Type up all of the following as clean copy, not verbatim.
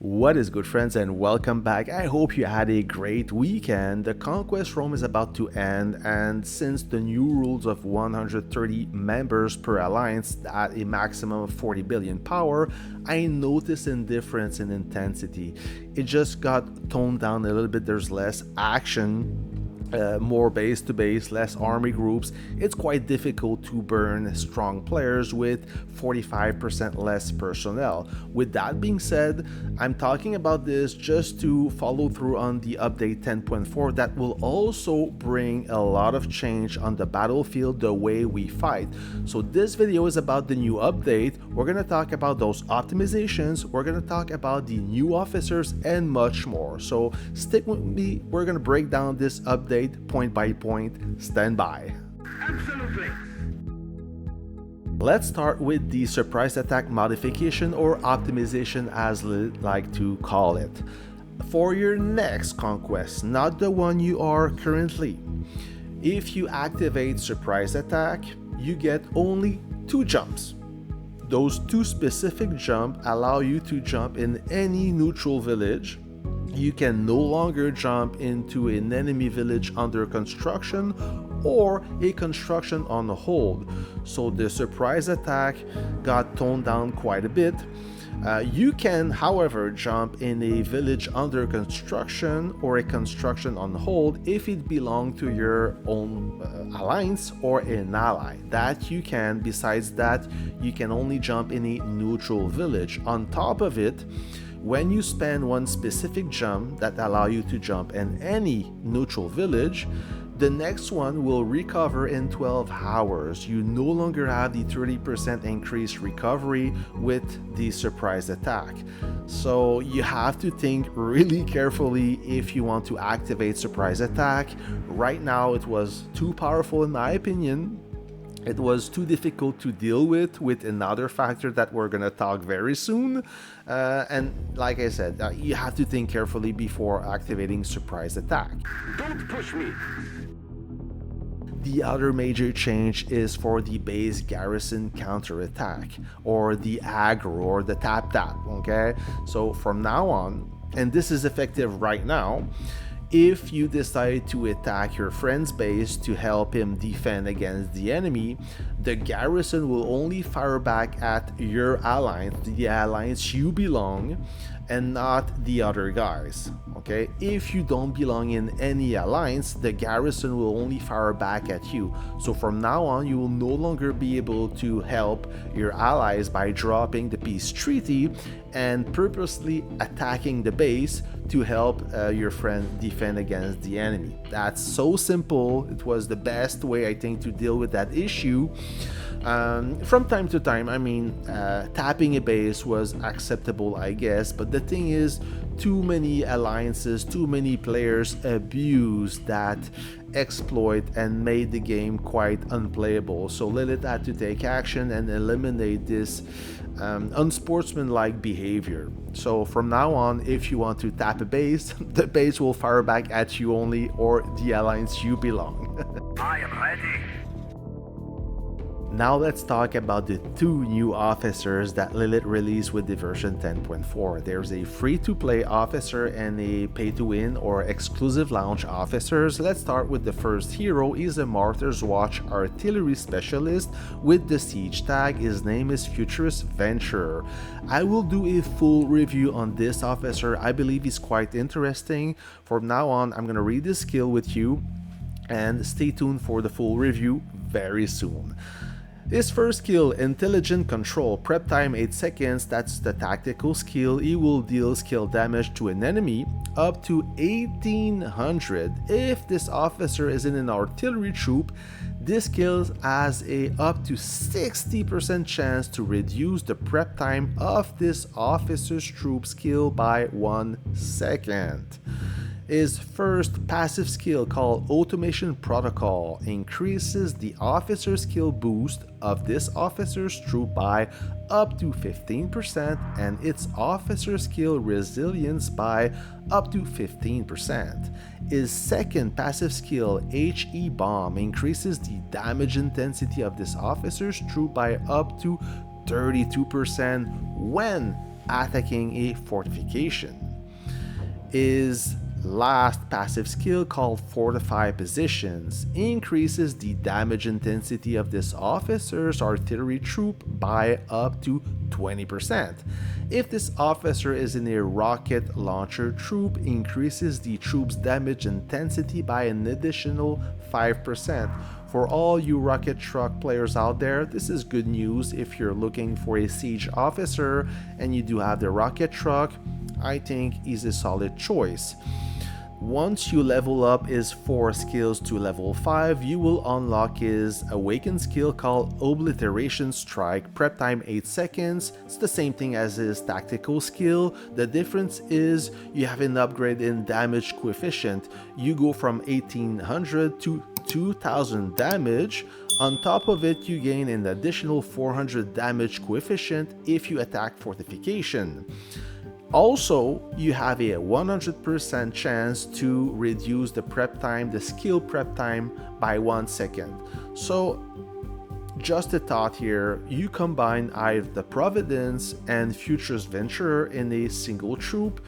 What is good, friends, and welcome back. I hope you had a great weekend. The Conquest Rome is about to end, and since the new rules of 130 members per alliance at a maximum of 40 billion power, I noticed a difference in intensity. It just got toned down a little bit. There's less action, more base to base, less army groups. It's quite difficult to burn strong players with 45% less personnel. With that being said, I'm talking about this just to follow through on the update 10.4 that will also bring a lot of change on the battlefield, the way we fight. So this video is about the new update. We're going to talk about those optimizations, we're going to talk about the new officers, and much more. So stick with me, we're going to break down this update point by point. Stand by. Absolutely. Let's start with the surprise attack modification, or optimization as we like to call it. For your next conquest, not the one you are currently, if you activate surprise attack, you get only 2 jumps. Those 2 specific jumps allow you to jump in any neutral village. You can no longer jump into an enemy village under construction or a construction on hold. So the surprise attack got toned down quite a bit. You can, however, jump in a village under construction or a construction on hold if it belongs to your own alliance or an ally. That you can. Besides that, you can only jump in a neutral village. On top of it, when you spend one specific jump that allow you to jump in any neutral village, the next one will recover in 12 hours. You no longer have the 30% increased recovery with the surprise attack. So you have to think really carefully if you want to activate surprise attack. Right now it was too powerful in my opinion. It was too difficult to deal with another factor that we're gonna talk very soon. And like I said, you have to think carefully before activating surprise attack. Don't push me. The other major change is for the base Garrison Counterattack, or the aggro, or the tap, okay? So from now on, and this is effective right now, if you decide to attack your friend's base to help him defend against the enemy, the garrison will only fire back at your alliance, the alliance you belong, and not the other guys. Okay, if you don't belong in any alliance, the garrison will only fire back at you. So from now on, you will no longer be able to help your allies by dropping the peace treaty and purposely attacking the base to help your friend defend against the enemy. That's so simple. It was the best way, I think, to deal with that issue. From time to time, I mean, tapping a base was acceptable, I guess, but the thing is, too many alliances, too many players abused that exploit and made the game quite unplayable. So Lilith had to take action and eliminate this unsportsmanlike behavior. So from now on, if you want to tap a base, the base will fire back at you only, or the alliance you belong. I am ready. Now let's talk about the 2 new officers that Lilith released with the version 10.4. There's a free-to-play officer and a pay-to-win or exclusive launch officers. Let's start with the first hero. He's a Martyr's Watch artillery specialist with the siege tag. His name is Futurist Venturer. I will do a full review on this officer. I believe he's quite interesting. From now on, I'm going to read this skill with you, and stay tuned for the full review very soon. His first skill, Intelligent Control, prep time 8 seconds, that's the tactical skill. He will deal skill damage to an enemy up to 1800. If this officer is in an artillery troop, this skill has a up to 60% chance to reduce the prep time of this officer's troop skill by 1 second. His first passive skill, called Automation Protocol, increases the officer skill boost of this officer's troop by up to 15% and its officer skill resilience by up to 15%. His second passive skill, HE Bomb, increases the damage intensity of this officer's troop by up to 32% when attacking a fortification. His last passive skill, called Fortify Positions, increases the damage intensity of this officer's artillery troop by up to 20%. If this officer is in a rocket launcher troop, increases the troop's damage intensity by an additional 5%. For all you rocket truck players out there, this is good news. If you're looking for a siege officer and you do have the rocket truck, I think he's a solid choice. Once you level up his 4 skills to level 5, you will unlock his awakened skill called Obliteration Strike, prep time 8 seconds. It's the same thing as his tactical skill. The difference is you have an upgrade in damage coefficient. You go from 1800 to 2000 damage. On top of it, you gain an additional 400 damage coefficient if you attack fortification. Also, you have a 100% chance to reduce the prep time, the skill prep time, by 1 second. So, just a thought here, you combine either the Providence and Futures Venture in a single troop,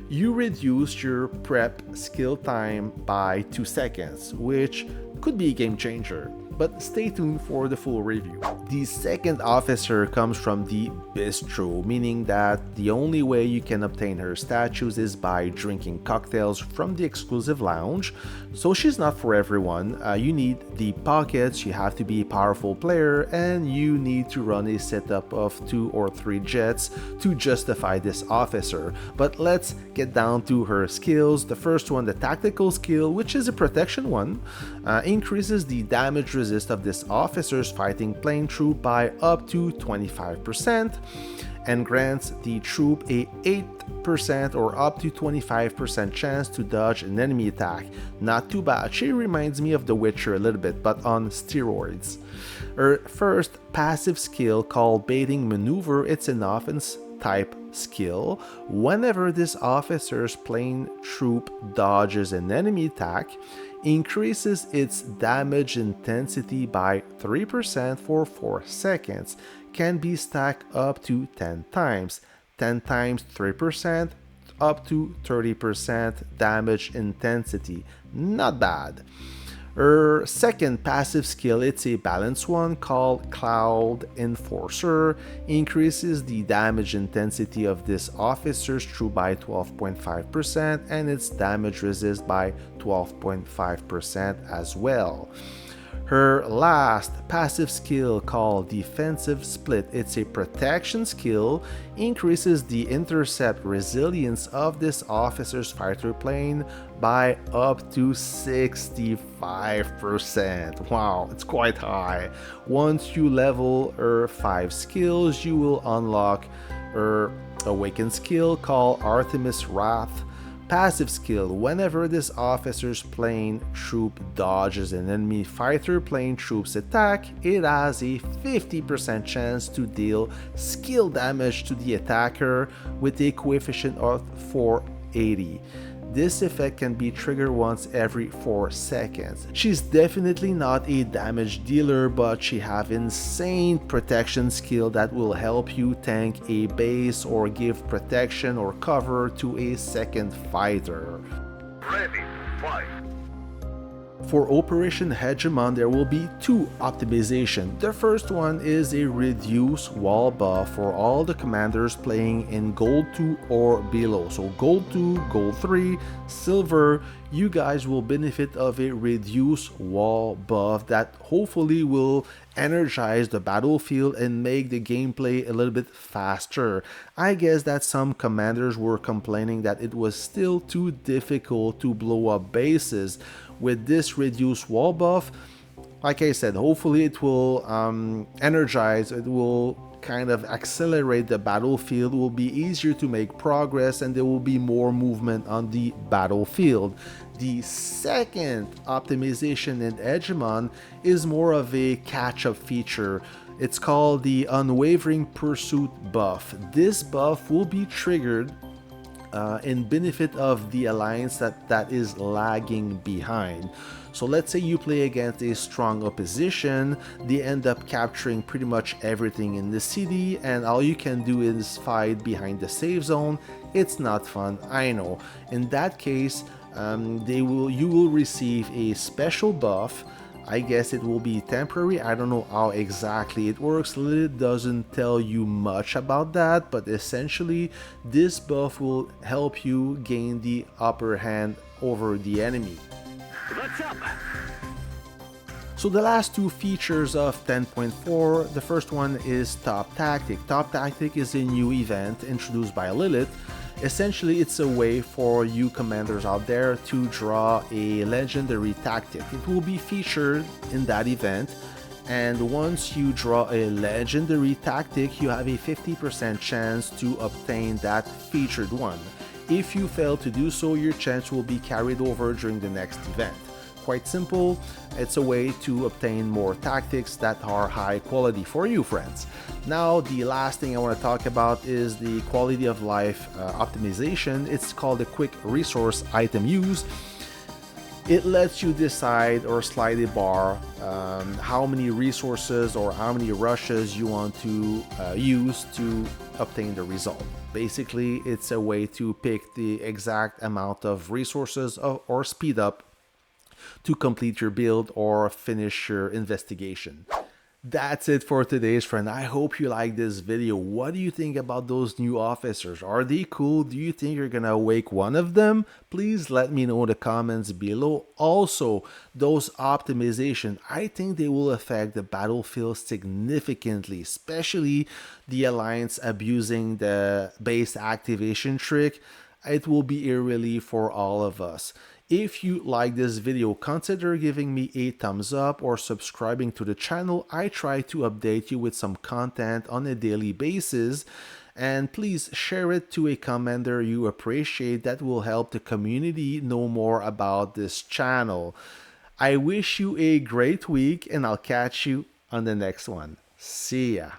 you reduce your prep skill time by 2 seconds, which could be a game changer. But stay tuned for the full review. The second officer comes from the bistro, meaning that the only way you can obtain her statues is by drinking cocktails from the exclusive lounge. So she's not for everyone. You need the pockets, you have to be a powerful player, and you need to run a setup of 2 or 3 jets to justify this officer. But let's get down to her skills. The first one, the tactical skill, which is a protection one, increases the damage resistance of this officer's fighting plane troop by up to 25% and grants the troop a 8% or up to 25% chance to dodge an enemy attack. Not too bad. She reminds me of The Witcher a little bit, but on steroids. Her first passive skill, called Baiting Maneuver, it's an offense type skill. Whenever this officer's plane troop dodges an enemy attack, increases its damage intensity by 3% for 4 seconds, can be stacked up to 10 times. 10 times 3%, up to 30% damage intensity. Not bad. Her second passive skill, it's a balanced one called Cloud Enforcer, increases the damage intensity of this officer's troop by 12.5% and its damage resist by 12.5% as well. Her last passive skill, called Defensive Split, it's a protection skill, increases the intercept resilience of this officer's fighter plane by up to 65%. Wow, it's quite high. Once you level her 5 skills, you will unlock her awakened skill called Artemis Wrath. Passive skill, whenever this officer's plane troop dodges an enemy fighter plane troop's attack, it has a 50% chance to deal skill damage to the attacker with a coefficient of 480. This effect can be triggered once every 4 seconds. She's definitely not a damage dealer, but she have insane protection skill that will help you tank a base or give protection or cover to a second fighter. Ready, fight. For Operation Hegemon, there will be 2 optimizations. The first one is a reduce wall buff for all the commanders playing in Gold 2 or below. So Gold 2, Gold 3, Silver, you guys will benefit of a reduce wall buff that hopefully will energize the battlefield and make the gameplay a little bit faster. I guess that some commanders were complaining that it was still too difficult to blow up bases. With this reduced wall buff, like I said, hopefully it will energize, it will kind of accelerate the battlefield, it will be easier to make progress, and there will be more movement on the battlefield. The second optimization in Hegemon is more of a catch-up feature. It's called the Unwavering Pursuit buff. This buff will be triggered in benefit of the alliance that is lagging behind. So let's say you play against a strong opposition, they end up capturing pretty much everything in the city, and all you can do is fight behind the safe zone. It's not fun, I know. In that case, you will receive a special buff. I guess it will be temporary. I don't know how exactly it works. Lilith doesn't tell you much about that, but essentially this buff will help you gain the upper hand over the enemy. What's up? So the last two features of 10.4, the first one is Top Tactic. Top Tactic is a new event introduced by Lilith. Essentially, it's a way for you commanders out there to draw a legendary tactic. It will be featured in that event, and once you draw a legendary tactic, you have a 50% chance to obtain that featured one. If you fail to do so, your chance will be carried over during the next event. Quite simple. It's a way to obtain more tactics that are high quality for you, friends. Now, the last thing I want to talk about is the quality of life optimization. It's called a quick resource item use. It lets you decide or slide a bar how many resources or how many rushes you want to use to obtain the result. Basically, it's a way to pick the exact amount of resources or speed up to complete your build or finish your investigation. That's it for today's friend. I hope you like this video. What do you think about those new officers? Are they cool? Do you think you're gonna wake one of them? Please let me know in the comments below. Also, those optimization, I think they will affect the battlefield significantly, especially the alliance abusing the base activation trick. It will be a relief for all of us. If you like this video, consider giving me a thumbs up or subscribing to the channel. I try to update you with some content on a daily basis. And please share it to a commander you appreciate. That will help the community know more about this channel. I wish you a great week, and I'll catch you on the next one. See ya.